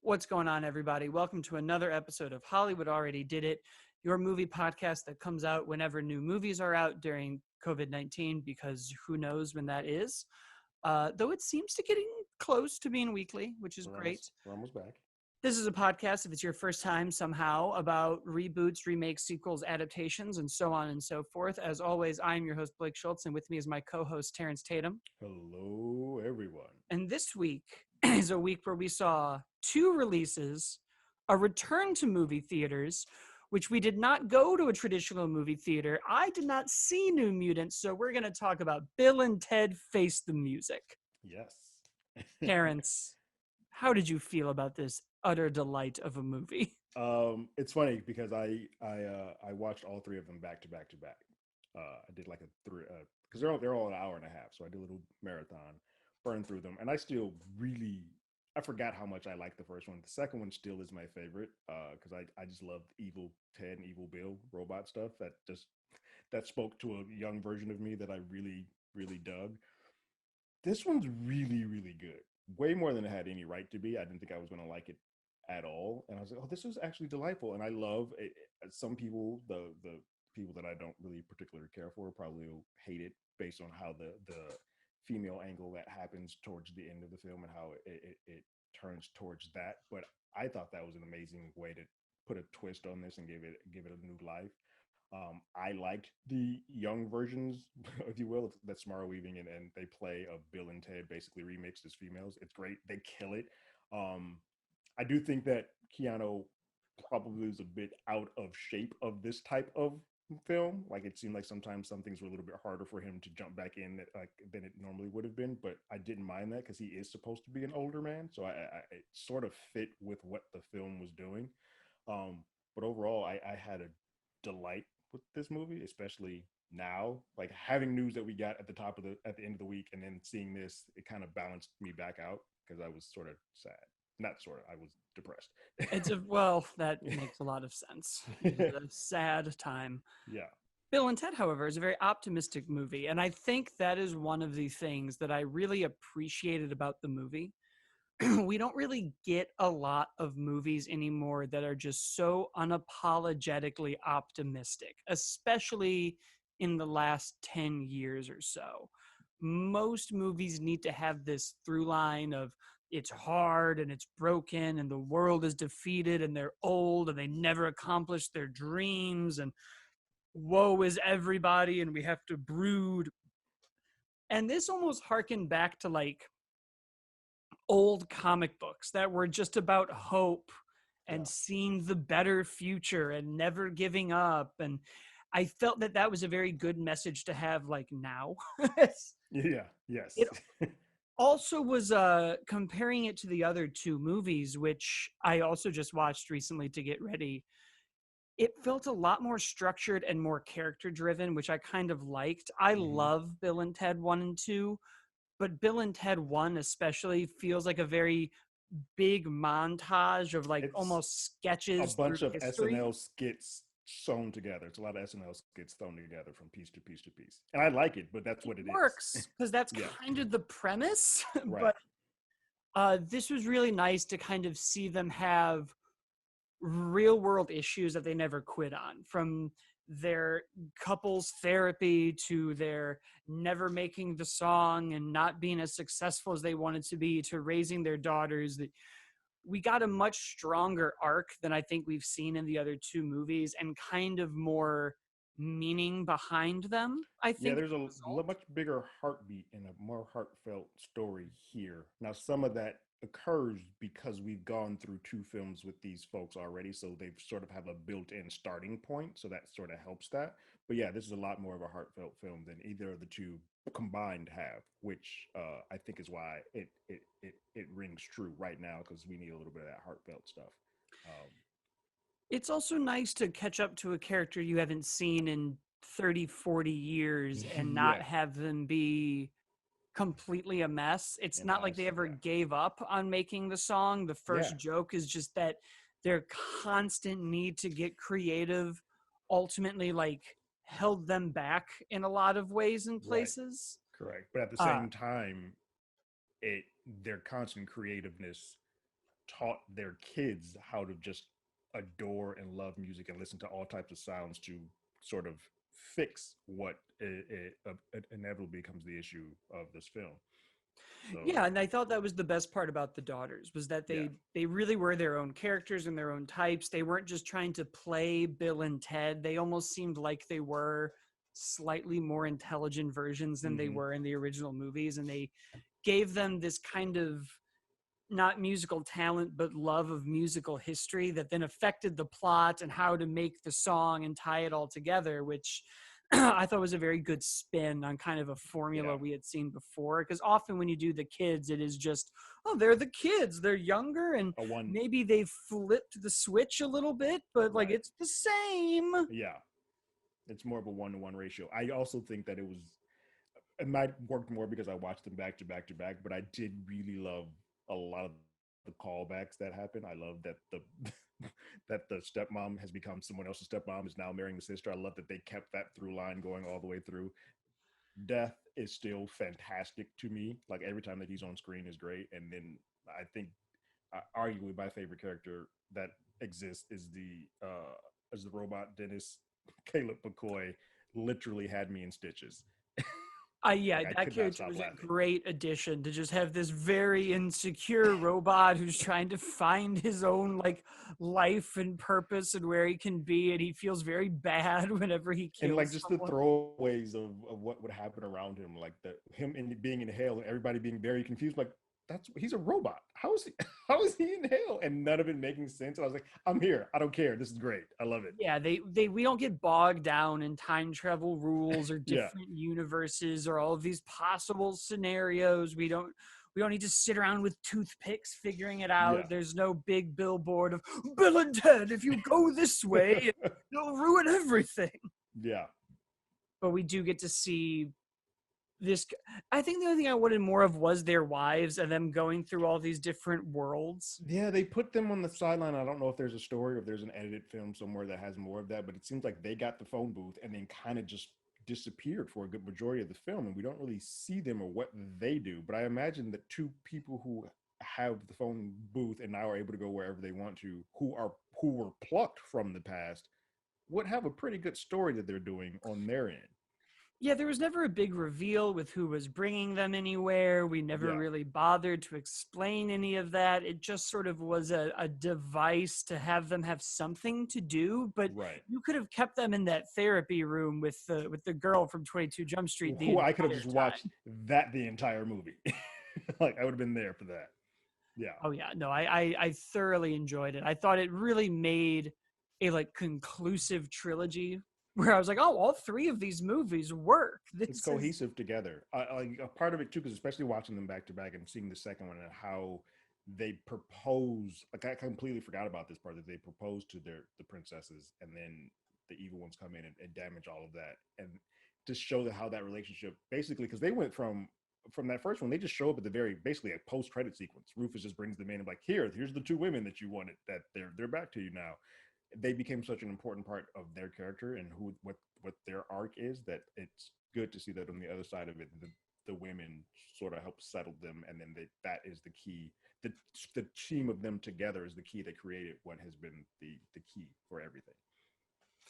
What's going on, everybody? Welcome to another episode of Hollywood Already Did It, your movie podcast that comes out whenever new movies are out during COVID-19, because who knows when that is. Though it seems to getting close to being weekly, which is great. We're almost back. This is a podcast, if it's your first time somehow, about reboots, remakes, sequels, adaptations, and so on and so forth. As always, I'm your host, Blake Schultz, and with me is my co-host, Terrence Tatum. Hello, everyone. And this week is a week where we saw two releases, a return to movie theaters, which we did not go to a traditional movie theater. I did not see New Mutants, so we're going to talk about Bill and Ted Face the Music. Yes. Terrence, how did you feel about this utter delight of a movie? It's funny because I watched all three of them back to back to back. I did like a three because they're all an hour and a half, so I did a little marathon, burned through them, and I still really I forgot how much I liked the first one. The second one still is my favorite because I just loved Evil Ted and Evil Bill robot stuff. That spoke to a young version of me that I really dug. This one's really good. Way more than it had any right to be. I didn't think I was going to like it at all, and I was like, oh, this is actually delightful. And I love it. Some people, the people that I don't really particularly care for, probably will hate it based on how the female angle that happens towards the end of the film and how it turns towards that. But I thought that was an amazing way to put a twist on this and give it a new life. I liked the young versions, if you will, that Samara Weaving and they play of Bill and Ted basically remixed as females. It's great. They kill it. I do think that Keanu probably was a bit out of shape of this type of film. Like it seemed like sometimes some things were a little bit harder for him to jump back in than it normally would have been. But I didn't mind that because he is supposed to be an older man, so it sort of fit with what the film was doing. But overall, I had a delight with this movie, especially now. Like having news that we got at the end of the week, and then seeing this, it kind of balanced me back out because I was sort of sad. Not sort of, I was depressed. That makes a lot of sense. It's a sad time. Yeah. Bill and Ted, however, is a very optimistic movie, and I think that is one of the things that I really appreciated about the movie. We don't really get a lot of movies anymore that are just so unapologetically optimistic, especially in the last 10 years or so. Most movies need to have this through line of it's hard and it's broken and the world is defeated and they're old and they never accomplished their dreams and woe is everybody and we have to brood. And this almost harkened back to like old comic books that were just about hope and seeing the better future and never giving up. And I felt that was a very good message to have like now. Yeah. Yes. It also was comparing it to the other two movies, which I also just watched recently to get ready. It felt a lot more structured and more character driven, which I kind of liked. I love Bill and Ted 1 and 2, but Bill and Ted 1 especially feels like a very big montage of like almost sketches. A bunch of SNL skits sewn together. It's a lot of SNL skits thrown together from piece to piece to piece. And I like it, but that's what it works because that's kind of the premise. Right. But this was really nice to kind of see them have real world issues that they never quit on, from their couples therapy to their never making the song and not being as successful as they wanted to be, to raising their daughters. We got a much stronger arc than I think we've seen in the other two movies, and kind of more meaning behind them. I think there's a much bigger heartbeat and a more heartfelt story here. Now, some of that occurs because we've gone through two films with these folks already, so they sort of have a built-in starting point, so that sort of helps that. But yeah, this is a lot more of a heartfelt film than either of the two combined have, which I think is why it rings true right now, because we need a little bit of that heartfelt stuff. It's also nice to catch up to a character you haven't seen in 30, 40 years and not Yeah, have them be completely a mess. It's and not like they us. ever Yeah, gave up on making the song. The yeah, first joke is just that their constant need to get creative ultimately like held them back in a lot of ways and right, places. correct. But at the Uh same time, it their constant creativeness taught their kids how to just adore and love music and listen to all types of sounds to sort of fix what inevitably becomes the issue of this film. So yeah, and I thought that was the best part about the daughters was that yeah, they really were their own characters and their own types. They weren't just trying to play Bill and Ted. They almost seemed like they were slightly more intelligent versions than they hmm, were in the original movies, and they gave them this kind of not musical talent but love of musical history that then affected the plot and how to make the song and tie it all together, which I thought was a very good spin on kind of a formula yeah, we had seen before. Because often when you do the kids, it is just, oh, they're the kids, they're younger, and a one, maybe they've flipped the switch a little bit, but like right, it's the same. yeah. It's more of a 1-to-1 ratio. I also think that it might work more because I watched them back to back to back, but I did really love a lot of the callbacks that happen. I love that the that the stepmom has become someone else's stepmom, is now marrying the sister. I love that they kept that through line going all the way through. Death is still fantastic to me. Like every time that he's on screen is great. And then I think arguably my favorite character that exists is the robot Dennis. Caleb McCoy literally had me in stitches. Yeah, Like I that could not character stop was a laughing. great addition to just have this very insecure robot who's trying to find his own like life and purpose and where he can be, and he feels very bad whenever he And like kills just the someone. throwaways of what would happen around him, like the him in being in hell and everybody being very confused, like he's a robot. How is he how is he in hell? And none of it making sense. And I was like, I'm here. I don't care. This is great. I love it. Yeah, they we don't get bogged down in time travel rules or Yeah. different universes or all of these possible scenarios. We don't need to sit around with toothpicks figuring it Yeah. out. There's no big billboard of Bill and Ted. If you go this way, it'll ruin everything. Yeah. But we do get to see this. I think the only thing I wanted more of was their wives and them going through all these different worlds. Yeah, they put them on the sideline. I don't know if there's a story or if there's an edited film somewhere that has more of that, but it seems like they got the phone booth and then kind of just disappeared for a good majority of the film, and we don't really see them or what they do. But I imagine that two people who have the phone booth and now are able to go wherever they want to, who were plucked from the past, would have a pretty good story that they're doing on their end. Yeah, there was never a big reveal with who was bringing them anywhere. We never Yeah, really bothered to explain any of that. It just sort of was a device to have them have something to do. But right. you could have kept them in that therapy room with the girl from 22 Jump Street the Who I could have entire just watched time. that the entire movie. Like I would have been there for that. Yeah. Oh yeah, no, I thoroughly enjoyed it. I thought it really made a like conclusive trilogy where I was like, oh, all three of these movies work. It's This is cohesive together. Like a part of it too, because especially watching them back to back and seeing the second one and how they propose. Like I completely forgot about this part that they propose to the princesses, and then the evil ones come in and damage all of that, and just show that how that relationship basically, because they went from that first one, they just show up at the very basically a post credit sequence. Rufus just brings them in and like, here's the two women that you wanted, that they're back to you now. They became such an important part of their character and who what their arc is, that it's good to see that on the other side of it, the women sort of help settle them, and then that is the key. The team of them together is the key that created what has been the key for everything.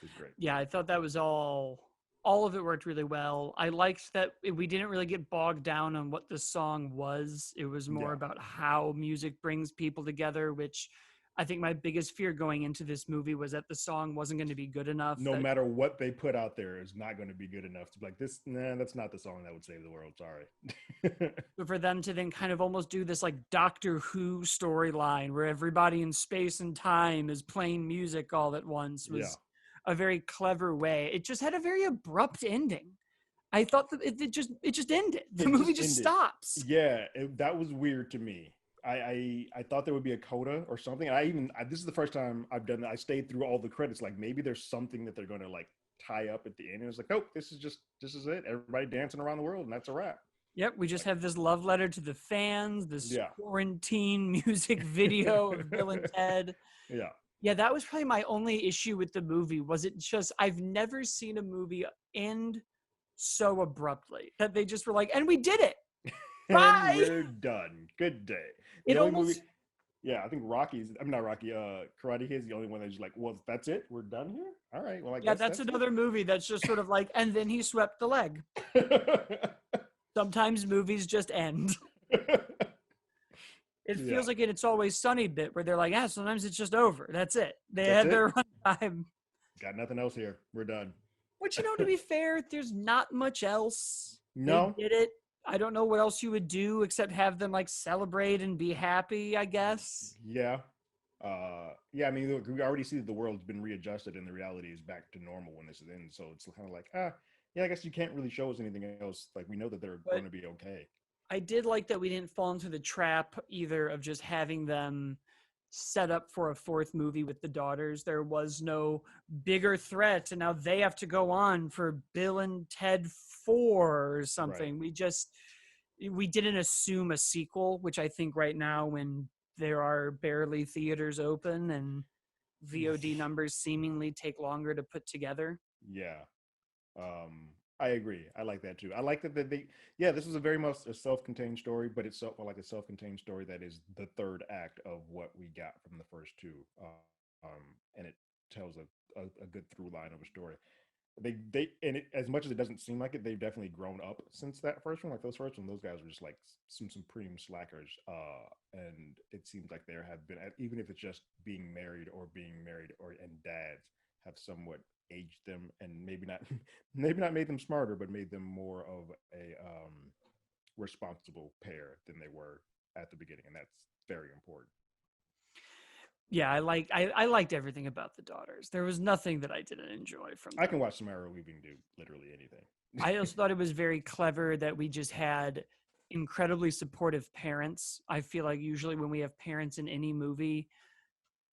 It's great. yeah, I thought that was all of it worked really well. I liked that we didn't really get bogged down on what the song was. It was more Yeah. about how music brings people together, which I think my biggest fear going into this movie was that the song wasn't going to be good enough. No That matter what they put out there is not going to be good enough to be like this. Nah, that's not the song that would save the world. Sorry. for them to then kind of almost do this like Doctor Who storyline where everybody in space and time is playing music all at once Yeah. was a very clever way. It just had a very abrupt ending. I thought that it just ended. The It movie just just ended. stops. Yeah, that was weird to me. I thought there would be a coda or something. This is the first time I've done that. I stayed through all the credits. Like maybe there's something that they're going to like tie up at the end. And it's like, nope, this is it. Everybody dancing around the world, and that's a wrap. Yep, we just Like, have this love letter to the fans, this yeah, quarantine music video of Bill and Ted. yeah. Yeah, that was probably my only issue with the movie. Was it just I've never seen a movie end so abruptly that they just were like, and we did it. And Bye. we're done. Good day. The It only movie, almost yeah, I think Rocky's. I'm not Rocky. Karate Kid's the only one that's just like, well, that's it. We're done here. All right. Well, I yeah, guess that's that's another movie that's just sort of like, and then he swept the leg. it. Sometimes movies just end. It Yeah, feels like It's Always Sunny bit where they're like, yeah, sometimes it's just over. That's it. They that's had it. their run time. Got nothing else here. We're done. Which, to be fair, there's not much else. They No. did it. I don't know what else you would do except have them like celebrate and be happy, I guess. Yeah. Yeah. I mean, look, we already see that the world's been readjusted and the reality is back to normal when this ends. So it's kind of like, yeah, I guess you can't really show us anything else. Like we know that they're going But to be okay. I did like that we didn't fall into the trap either of just having them set up for a fourth movie with the daughters. There was no bigger threat, and now they have to go on for Bill and Ted 4 or Right. something. We didn't assume a sequel, which I think right now when there are barely theaters open and VOD numbers seemingly take longer to put together. Yeah. I agree. I like that too. I like that yeah, this is a very much a self-contained story, but it's like a self-contained story that is the third act of what we got from the first two. And it tells a good through line of a story. And as much as it doesn't seem like it, they've definitely grown up since that first one. Like those guys were just like some supreme slackers. And it seems like there have been, even if it's just being married and dads have somewhat aged them and maybe not maybe not made them smarter, but made them more of a responsible pair than they were at the beginning, and that's very important. Yeah, I liked everything about the daughters. There was nothing that I didn't enjoy from I them. can watch Samara Weaving do literally anything. I also thought it was very clever that we just had incredibly supportive parents. I feel like usually when we have parents in any movie,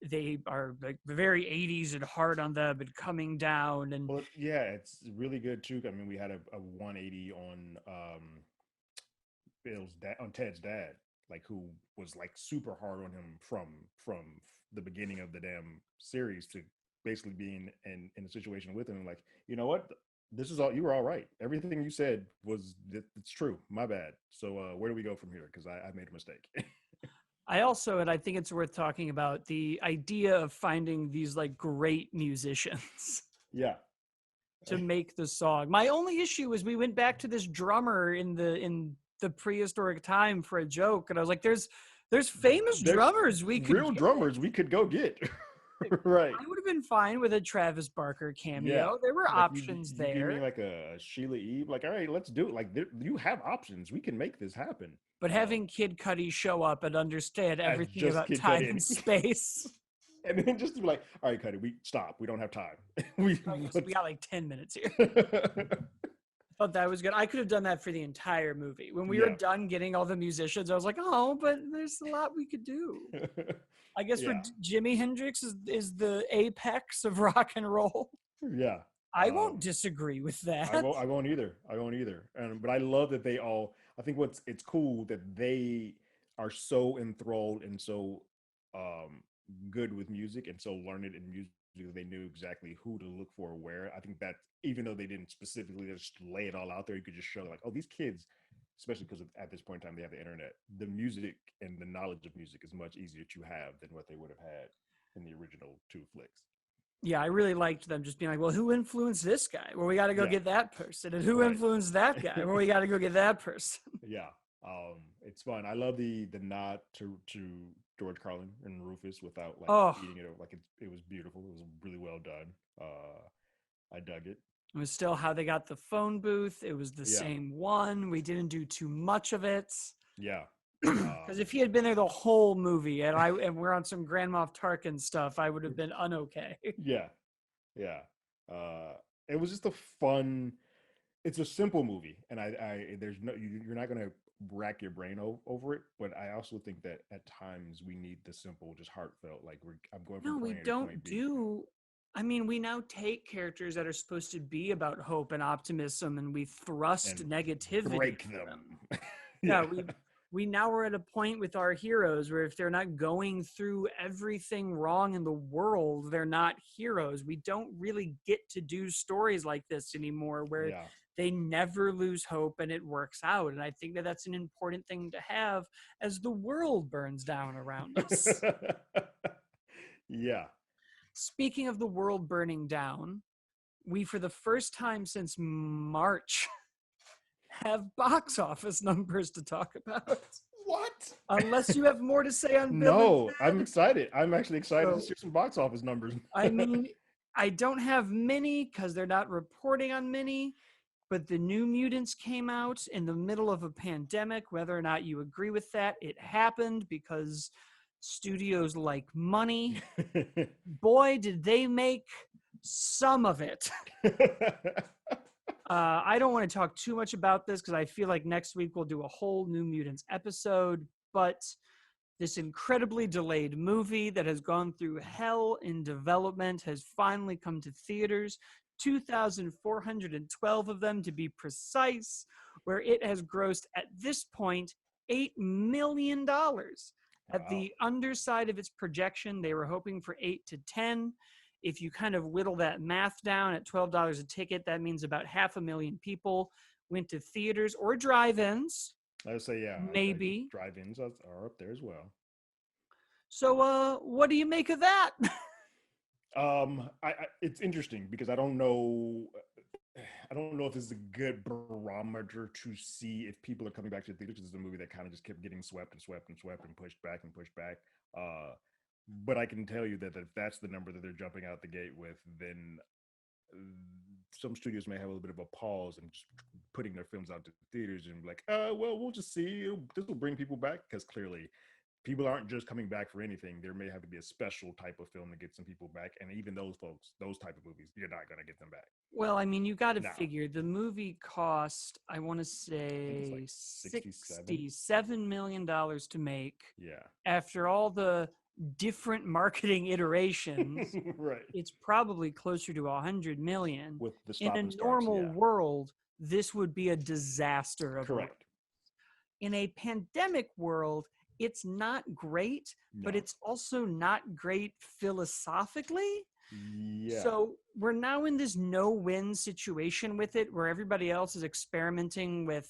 they are like very 80s and hard on them and coming down and Well, yeah, it's really good too. I mean, we had a 180 on on Ted's dad, like who was like super hard on him from the beginning of the damn series to basically being in a situation with him. And like, you know what? This is all you were all right. Everything you said it's true. My bad. So where do we go from here? Because I made a mistake. I also, and I think it's worth talking about the idea of finding these like great musicians Yeah. to make the song. My only issue is we went back to this drummer in the prehistoric time for a joke, and I was like, there's famous There's drummers we could real get. drummers we could go get. Right. I would have been fine with a Travis Barker Yeah. cameo. There were Like options you give me there, like a Sheila Eve, like, all right, let's do it. Like you have options. We can make this happen. but having Kid Cudi show up and understand As everything just about Kid time Cudi. and space. And then just to be like, all right, Cuddy, we stop. We don't have time. we Okay, so we let's got like 10 minutes here. I thought that was good. I could have done that for the entire movie. When we were Yeah. done getting all the musicians, I was like, oh, but there's a lot we could do. I guess for Yeah. Jimi Hendrix is the apex of rock and roll. Yeah. I won't disagree with that. I won't either. I won't either. But I love that they all. I think it's cool that they are so enthralled and so um, good with music and so learned in music that they knew exactly who to look for where. I think that even though they didn't specifically just lay it all out there, you could just show like, oh, these kids, especially because at this point in time they have the internet, the music and the knowledge of music is much easier to have than what they would have had in the original two flicks. Yeah, I really liked them just being like, well, who influenced this guy? Well, we got to go Yeah. get that person. And who Right. influenced that guy? Well, we got to go get that person. Yeah. It's fun. I love the nod to George Carlin and Rufus without like Oh, eating it. Like it was beautiful. It was really well done. I dug it. it was still how they got the phone booth. It was the Yeah. same one. We didn't do too much of it. Yeah. Because if he had been there the whole movie and we're on some Grand Moff Tarkin stuff, I would have been unokay. Yeah. Yeah. It was just a fun. It's a simple movie, and I there's no you're not gonna rack your brain over it. But I also think that at times we need the simple, just heartfelt, like I'm going from No, we point A to point don't B. do. I mean, we now take characters that are supposed to be about hope and optimism, and we thrust And negativity break into them. them. Yeah, Yeah. we now are at a point with our heroes where if they're not going through everything wrong in the world, they're not heroes. We don't really get to do stories like this anymore where Yeah. they never lose hope and it works out. And I think that that's an important thing to have as the world burns down around us. Yeah. Speaking of the world burning down, we, for the first time since March, have box office numbers to talk about. What? Unless you have more to say on Bill and No, I'm Ted. excited. I'm actually excited to So, see some box office numbers. I mean, I don't have many because they're not reporting on many, but the New Mutants came out in the middle of a pandemic. Whether or not you agree with that, it happened because studios like money. Boy, did they make some of it. I don't want to talk too much about this because I feel like next week we'll do a whole New Mutants episode. But this incredibly delayed movie that has gone through hell in development has finally come to theaters, 2,412 of them to be precise, where it has grossed at this point $8 million. At Wow. the underside of its projection, they were hoping for 8 to 10. If you kind of whittle that math down at $12 a ticket, that means about 500,000 people went to theaters or drive-ins, I would say, yeah, maybe. drive-ins are up there as well. So, what do you make of that? It's interesting because I don't know. I don't know if it's a good barometer to see if people are coming back to the theater because it's a movie that kind of just kept getting swept and swept and swept and pushed back and pushed back. Uh, but I can tell you that if that's the number that they're jumping out the gate with, then some studios may have a little bit of a pause and just putting their films out to theaters and be like, well, we'll just see. This will bring people back because clearly people aren't just coming back for anything. There may have to be a special type of film to get some people back, and even those folks, those type of movies, you're not going to get them back. Well, I mean, you got to Now, figure the movie cost, I want to I think it's say like 67. $67 million to make. Yeah. After all the different marketing iterations, Right. it's probably closer to 100 million. With the In stop a and starts, normal yeah. world, this would be a disaster of a release. Correct. In a pandemic world, it's not great, but No. it's also not great philosophically. Yeah. So we're now in this no-win situation with it where everybody else is experimenting with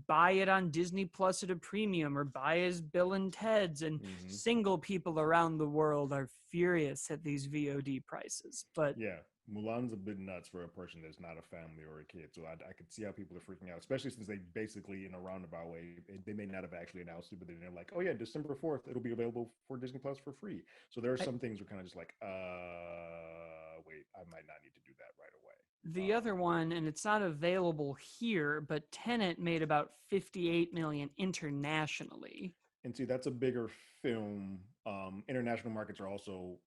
buy it on Disney Plus at a premium or buy as Bill and Ted's, and Hmm. single people around the world are furious at these VOD prices. But Yeah. Mulan's a bit nuts for a person that's not a family or a kid. So I could see how people are freaking out, especially since they basically, in a roundabout way, they may not have actually announced it, but then they're like, oh, yeah, December 4th, it'll be available for Disney Plus for free. So there are I, some things we're kind of just like, wait, I might not need to do that right away. the other one, and it's not available here, but Tenet made about 58 million internationally. And see, that's a bigger film. International markets are also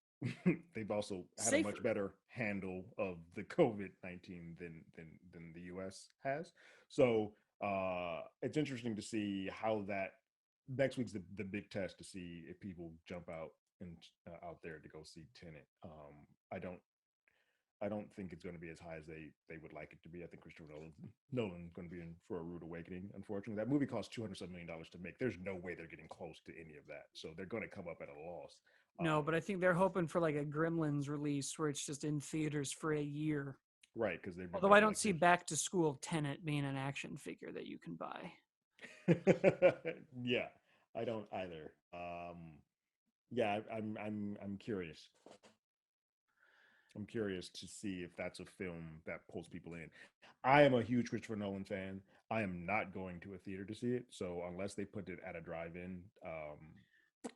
they've also had a much Safer. better handle of the COVID-19 than the U.S. has. So it's interesting to see how that next week's the big test to see if people jump out and out there to go see Tenet. I don't I don't think it's going to be as high as they would like it to be. I think Christopher Nolan's going to be in for a rude awakening. Unfortunately, that movie cost $200 million to make. There's no way they're getting close to any of that, so they're going to come up at a loss. No, but I think they're hoping for like a Gremlins release where it's just in theaters for a year. Right, because they've been Although I very don't like see Back to School Tenet being an action figure that you can buy. yeah, I don't either. Yeah, I'm curious. I'm curious to see if that's a film that pulls people in. I am a huge Christopher Nolan fan. I am not going to a theater to see it, so unless they put it at a drive-in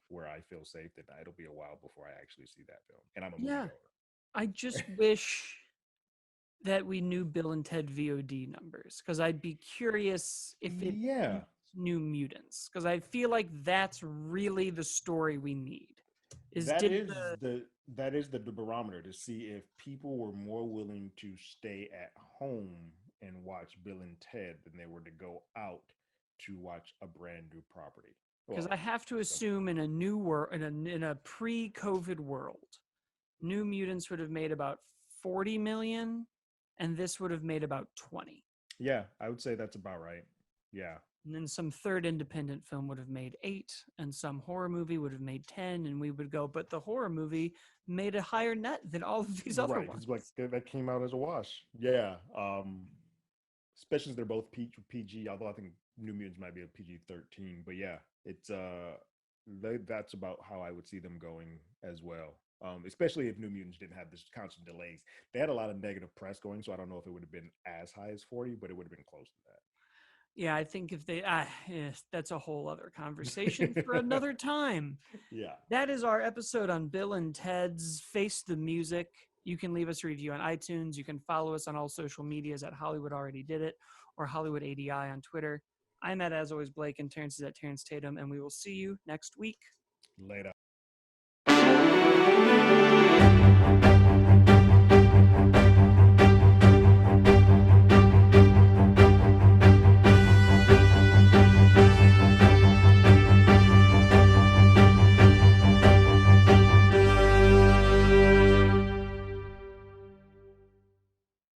where I feel safe, then it'll be a while before I actually see that film. And I'm a Yeah, moviegoer. I just wish that we knew Bill and Ted VOD numbers because I'd be curious if it Yeah, beats New Mutants because I feel like that's really the story we need. Is that did is the the barometer to see if people were more willing to stay at home and watch Bill and Ted than they were to go out to watch a brand new property. Because Well, I have to so assume in a new world, in a pre-COVID world, New Mutants would have made about 40 million, and this would have made about 20. yeah, I would say that's about right. Yeah, And then some third independent film would have made 8, and some horror movie would have made 10, and we would go, but the horror movie made a higher net than all of these other right. ones. Because like that came out as a wash. Yeah, especially as they're both PG. Although I think New Mutants might be a PG-13, but yeah, it's that's about how I would see them going as well. Especially if New Mutants didn't have this constant delays. They had a lot of negative press going, so I don't know if it would have been as high as 40, but it would have been close to Yeah, I think if they, yes, that's a whole other conversation for that. another time. Yeah. That is our episode on Bill and Ted's Face the Music. You can leave us a review on iTunes. You can follow us on all social medias at Hollywood Already Did It or Hollywood ADI on Twitter. I'm at, as always, Blake, and Terrence is at Terrence Tatum, and we will see you next week. Later.